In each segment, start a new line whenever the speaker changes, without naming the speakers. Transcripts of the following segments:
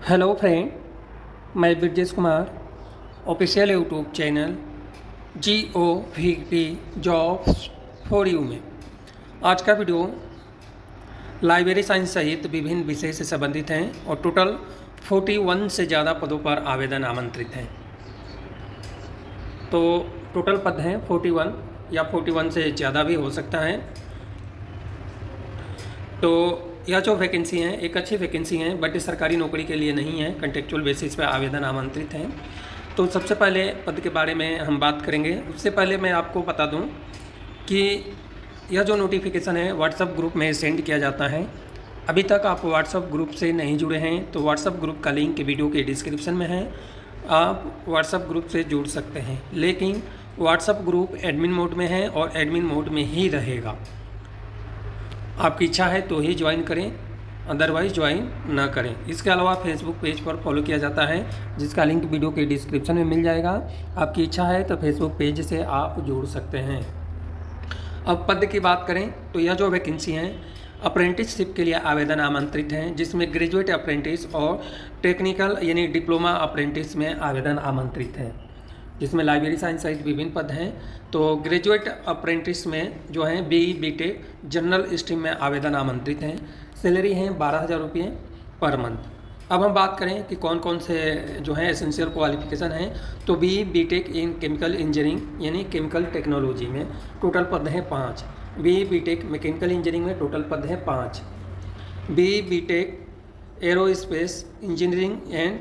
Hello friend, मैं Brajesh Kumar official YouTube channel GOVT jobs for you में आज का वीडियो लाइब्रेरी साइंस सहित विभिन्न विषय से संबंधित हैं और टोटल 41 से ज़्यादा पदों पर आवेदन आमंत्रित हैं। तो टोटल पद हैं 41 या 41 से ज़्यादा भी हो सकता है। तो यह जो वैकेंसी हैं एक अच्छी वैकेंसी हैं, बट सरकारी नौकरी के लिए नहीं है, कॉन्ट्रेक्चुअल बेसिस पर आवेदन आमंत्रित हैं। तो सबसे पहले पद के बारे में हम बात करेंगे। उससे पहले मैं आपको बता दूं कि यह जो नोटिफिकेशन है व्हाट्सएप ग्रुप में सेंड किया जाता है। अभी तक आप व्हाट्सएप ग्रुप से नहीं जुड़े हैं तो व्हाट्सएप ग्रुप का लिंक वीडियो के डिस्क्रिप्शन में है, आप व्हाट्सएप ग्रुप से जुड़ सकते हैं। लेकिन व्हाट्सएप ग्रुप एडमिन मोड में है और एडमिन मोड में ही रहेगा। आपकी इच्छा है तो ही ज्वाइन करें, अदरवाइज ज्वाइन ना करें। इसके अलावा फेसबुक पेज पर फॉलो किया जाता है, जिसका लिंक वीडियो के डिस्क्रिप्शन में मिल जाएगा। आपकी इच्छा है तो फेसबुक पेज से आप जुड़ सकते हैं। अब पद की बात करें तो यह जो वैकेंसी हैं अप्रेंटिसशिप के लिए आवेदन आमंत्रित हैं, जिसमें ग्रेजुएट अप्रेंटिस और टेक्निकल यानी डिप्लोमा अप्रेंटिस में आवेदन आमंत्रित है, जिसमें लाइब्रेरी साइंस सहित विभिन्न पद हैं। तो ग्रेजुएट अप्रेंटिस में जो हैं BE BTech जनरल स्ट्रीम में आवेदन आमंत्रित हैं। सैलरी है 12,000 रुपये पर मंथ। अब हम बात करें कि कौन कौन से जो हैं एसेंशियल क्वालिफिकेशन हैं, तो BE BTech in chemical engineering यानी केमिकल टेक्नोलॉजी में टोटल पद हैं 5। BE BTech मैकेनिकल इंजीनियरिंग में टोटल पद हैं 5। BE BTech aerospace engineering and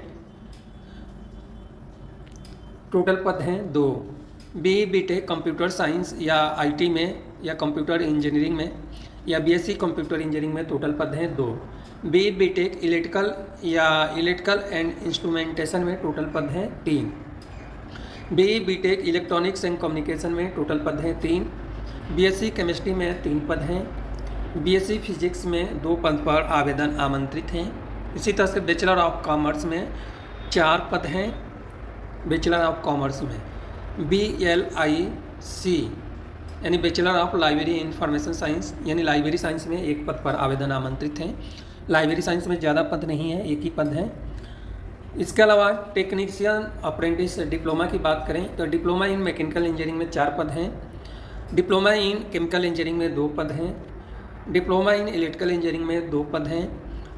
total पद हैं 2। BE BTech कंप्यूटर साइंस या IT में या कंप्यूटर इंजीनियरिंग में या BSc कंप्यूटर इंजीनियरिंग में टोटल पद हैं 2। BE BTech इलेक्ट्रिकल या इलेक्ट्रिकल एंड इंस्ट्रूमेंटेशन में टोटल पद हैं 3। BE BTech electronics and communication में टोटल पद हैं 3। BSc केमिस्ट्री में 3 पद हैं। BSc फिजिक्स में 2 पद पर आवेदन आमंत्रित हैं। इसी तरह से बैचलर ऑफ कॉमर्स में 4 पद हैं। बैचलर ऑफ कॉमर्स में BLIC यानी bachelor of library information science यानी लाइब्रेरी साइंस में 1 पद पर आवेदन आमंत्रित हैं। लाइब्रेरी साइंस में ज़्यादा पद नहीं है, 1 ही पद है। इसके अलावा टेक्नीशियन अप्रेंटिस डिप्लोमा की बात करें तो डिप्लोमा इन मैकेनिकल इंजीनियरिंग में 4 पद हैं। डिप्लोमा इन केमिकल इंजीनियरिंग में 2 पद हैं। डिप्लोमा इन इलेक्ट्रिकल इंजीनियरिंग में 2 पद हैं।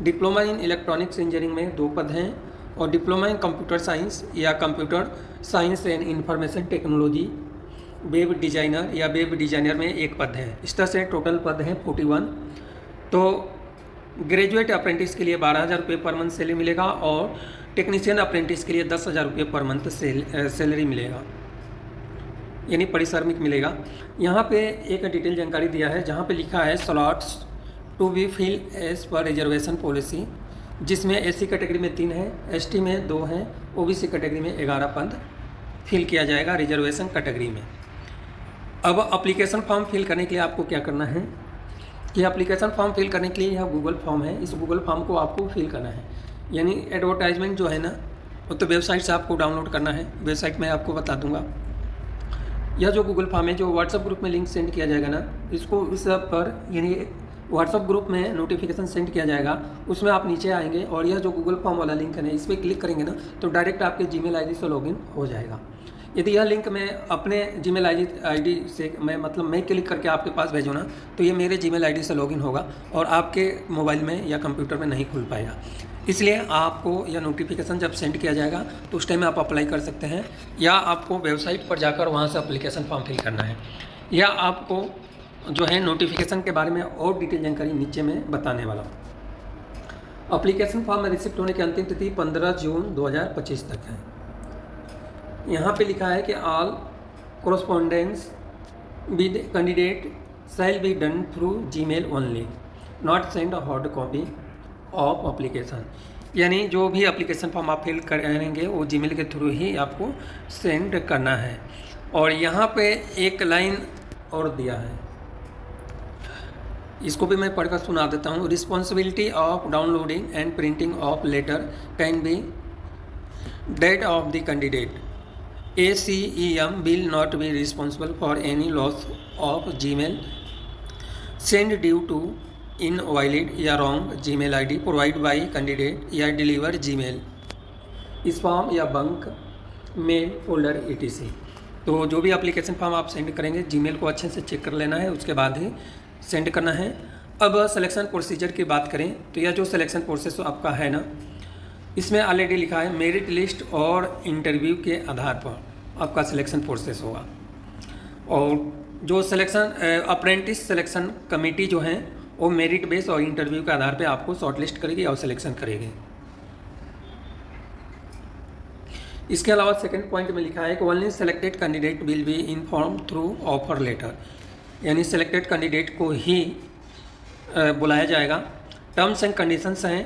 डिप्लोमा इन इलेक्ट्रॉनिक्स इंजीनियरिंग में 2 पद हैं और डिप्लोमा इन कंप्यूटर साइंस या computer science and information technology web designer या वेब डिजाइनर में 1 पद है। इस तरह से टोटल पद हैं 41। तो ग्रेजुएट अप्रेंटिस के लिए 12,000 रुपये पर मंथ सैलरी मिलेगा और टेक्नीशियन अप्रेंटिस के लिए 10,000 रुपये पर मंथ सैलरी मिलेगा, यानी परिश्रमिक मिलेगा। यहाँ पे एक डिटेल जानकारी दिया है जहाँ पे लिखा है slots to be fill as per reservation policy, जिसमें SC कैटेगरी में 3 है, ST में 2 हैं, OBC कैटेगरी में 11 पद फिल किया जाएगा रिजर्वेशन कैटेगरी में। अब एप्लीकेशन फॉर्म फिल करने के लिए आपको क्या करना है कि एप्लीकेशन फॉर्म फिल करने के लिए यह गूगल फॉर्म है, इस गूगल फॉर्म को आपको फिल करना है। यानी एडवर्टाइजमेंट जो है ना वो तो वेबसाइट से आपको डाउनलोड करना है, वेबसाइट मैं आपको बता दूंगा। यह जो गूगल फॉर्म है जो व्हाट्सएप ग्रुप में लिंक सेंड किया जाएगा ना, इसको इस पर यानी व्हाट्सएप ग्रुप में नोटिफिकेशन सेंड किया जाएगा, उसमें आप नीचे आएंगे और यह जो गूगल फॉर्म वाला लिंक है ना इस पर क्लिक करेंगे ना तो डायरेक्ट आपके जीमेल आईडी से लॉगिन हो जाएगा। यदि यह लिंक मैं अपने जीमेल आईडी से मैं क्लिक करके आपके पास भेजूँ ना तो ये मेरे जीमेल आईडी से लॉगिन होगा और आपके मोबाइल में या कंप्यूटर में नहीं खुल पाएगा। इसलिए आपको यह नोटिफिकेशन जब सेंड किया जाएगा तो उस टाइम आप अप्लाई कर सकते हैं, या आपको वेबसाइट पर जाकर वहाँ से एप्लीकेशन फॉर्म फिल करना है, या आपको जो है नोटिफिकेशन के बारे में और डिटेल जानकारी नीचे में बताने वाला हूँ। एप्लीकेशन फॉर्म में रिसिप्ट होने की अंतिम तिथि 15 जून 2025 तक है। यहाँ पे लिखा है कि all correspondence with candidate shall be done through Gmail only, not send a hard copy of application. यानी जो भी एप्लीकेशन फॉर्म आप फिल करेंगे वो जीमेल के थ्रू ही आपको सेंड करना है। और यहाँ पे एक लाइन और दिया है, इसको भी मैं पढ़कर सुना देता हूँ। Responsibility of downloading and printing of letter can be that of the candidate. ACEM will not be responsible for any loss of Gmail sent due to invalid या wrong Gmail ID provide by candidate या deliver Gmail spam या junk mail folder etc। तो जो भी application form आप send करेंगे Gmail को अच्छे से चेक कर लेना है, उसके बाद ही सेंड करना है। अब सिलेक्शन प्रोसीजर की बात करें तो यह जो सिलेक्शन प्रोसेस आपका है ना, इसमें ऑलरेडी लिखा है मेरिट लिस्ट और इंटरव्यू के आधार पर आपका सिलेक्शन प्रोसेस होगा। और जो सिलेक्शन अप्रेंटिस सिलेक्शन कमेटी जो है वो मेरिट बेस और इंटरव्यू के आधार पे आपको शॉर्टलिस्ट करेगी और सिलेक्शन करेगी। इसके अलावा सेकंड पॉइंट में लिखा है कि only selected candidate will be inform through offer letter, यानी सेलेक्टेड कैंडिडेट को ही बुलाया जाएगा। टर्म्स एंड कंडीशंस हैं,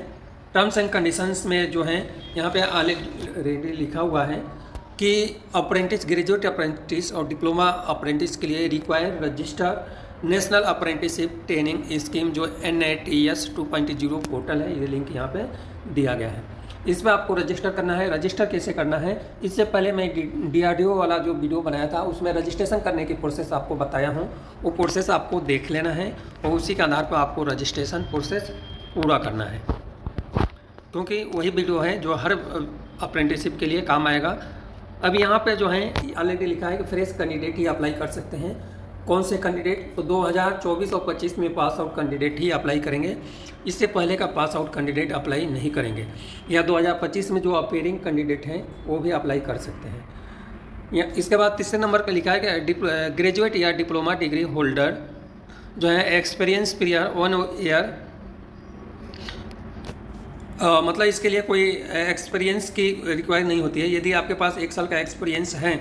टर्म्स एंड कंडीशंस में जो है यहाँ पे ऑलरेडी लिखा हुआ है कि अप्रेंटिस, ग्रेजुएट अप्रेंटिस और डिप्लोमा अप्रेंटिस के लिए require register national apprenticeship training scheme जो NATS 2.0 पोर्टल है, ये लिंक यहाँ पे दिया गया है। इसमें आपको रजिस्टर करना है। रजिस्टर कैसे करना है, इससे पहले मैं DRDO वाला जो वीडियो बनाया था उसमें रजिस्ट्रेशन करने की प्रोसेस आपको बताया हूँ, वो प्रोसेस आपको देख लेना है और उसी के आधार पर आपको रजिस्ट्रेशन प्रोसेस पूरा करना है, क्योंकि वही वीडियो है जो हर अप्रेंटिसशिप के लिए काम आएगा। अब यहाँ पे जो है ऑलरेडी लिखा है कि फ्रेश कैंडिडेट ही अप्लाई कर सकते हैं। कौन से कैंडिडेट, तो 2024 और 25 में पास आउट कैंडिडेट ही अप्लाई करेंगे, इससे पहले का पास आउट कैंडिडेट अप्लाई नहीं करेंगे। या 2025 में जो अपीयरिंग कैंडिडेट हैं वो भी अप्लाई कर सकते हैं। या इसके बाद तीसरे नंबर पर लिखा है कि ग्रेजुएट या डिप्लोमा डिग्री होल्डर जो है एक्सपीरियंस पीरियड 1 ईयर, मतलब इसके लिए कोई एक्सपीरियंस की रिक्वायर नहीं होती है। यदि आपके पास 1 साल का एक्सपीरियंस है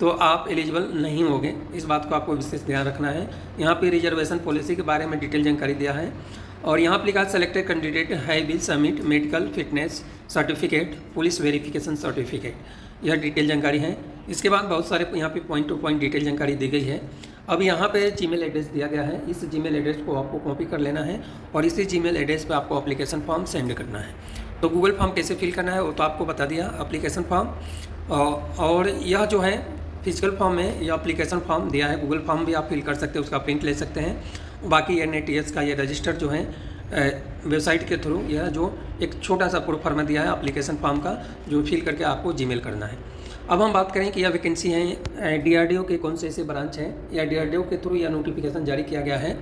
तो आप एलिजिबल नहीं होंगे, इस बात को आपको विशेष ध्यान रखना है। यहाँ पे रिजर्वेशन पॉलिसी के बारे में डिटेल जानकारी दिया है और यहाँ पर लिखा सेलेक्टेड कैंडिडेट है will submit medical fitness certificate, police verification certificate, यह डिटेल जानकारी है। इसके बाद बहुत सारे यहाँ पे पॉइंट टू पॉइंट डिटेल जानकारी दी गई है। अब यहाँ पे जीमेल एड्रेस दिया गया है, इस जीमेल एड्रेस को आपको कॉपी कर लेना है और इसी जीमेल एड्रेस पे आपको एप्लीकेशन फॉर्म सेंड करना है। तो गूगल फॉर्म कैसे फिल करना है वो तो आपको बता दिया, एप्लीकेशन फॉर्म। और यह जो है फिजिकल फॉर्म में यह एप्लीकेशन फॉर्म दिया है, गूगल फॉर्म भी आप फिल कर सकते हैं, उसका प्रिंट ले सकते हैं। बाकी NATS का ये रजिस्टर जो है वेबसाइट के थ्रू, यह जो एक छोटा सा प्रूफ फॉर्म दिया है एप्लीकेशन फॉर्म का, जो फिल करके आपको जीमेल करना है। अब हम बात करें कि यह वैकेंसी है DRDO के कौन से ऐसे ब्रांच हैं या DRDO के थ्रू यह नोटिफिकेशन जारी किया गया है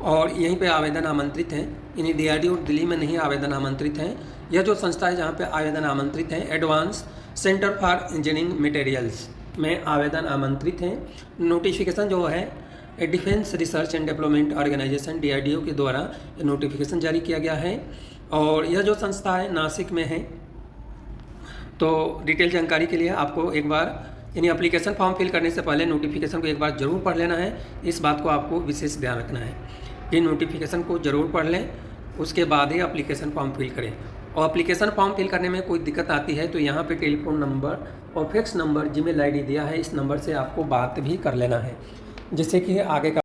और यहीं पे आवेदन आमंत्रित हैं। यानी DRDO दिल्ली में नहीं आवेदन आमंत्रित हैं। यह जो संस्था है जहाँ पे आवेदन आमंत्रित हैं, advance centre for engineering materials में आवेदन आमंत्रित हैं। नोटिफिकेशन जो है defence research and development organisation DRDO के द्वारा यह नोटिफिकेशन जारी किया गया है और यह जो संस्था है नासिक में है। तो डिटेल जानकारी के लिए आपको एक बार, यानी एप्लीकेशन फॉर्म फिल करने से पहले नोटिफिकेशन को एक बार ज़रूर पढ़ लेना है, इस बात को आपको विशेष ध्यान रखना है कि नोटिफिकेशन को ज़रूर पढ़ लें, उसके बाद ही एप्लीकेशन फॉर्म फिल करें। और एप्लीकेशन फॉर्म फिल करने में कोई दिक्कत आती है तो यहाँ पे टेलीफोन नंबर और फैक्स नंबर, जीमेल आईडी दिया है, इस नंबर से आपको बात भी कर लेना है, जिससे कि आगे का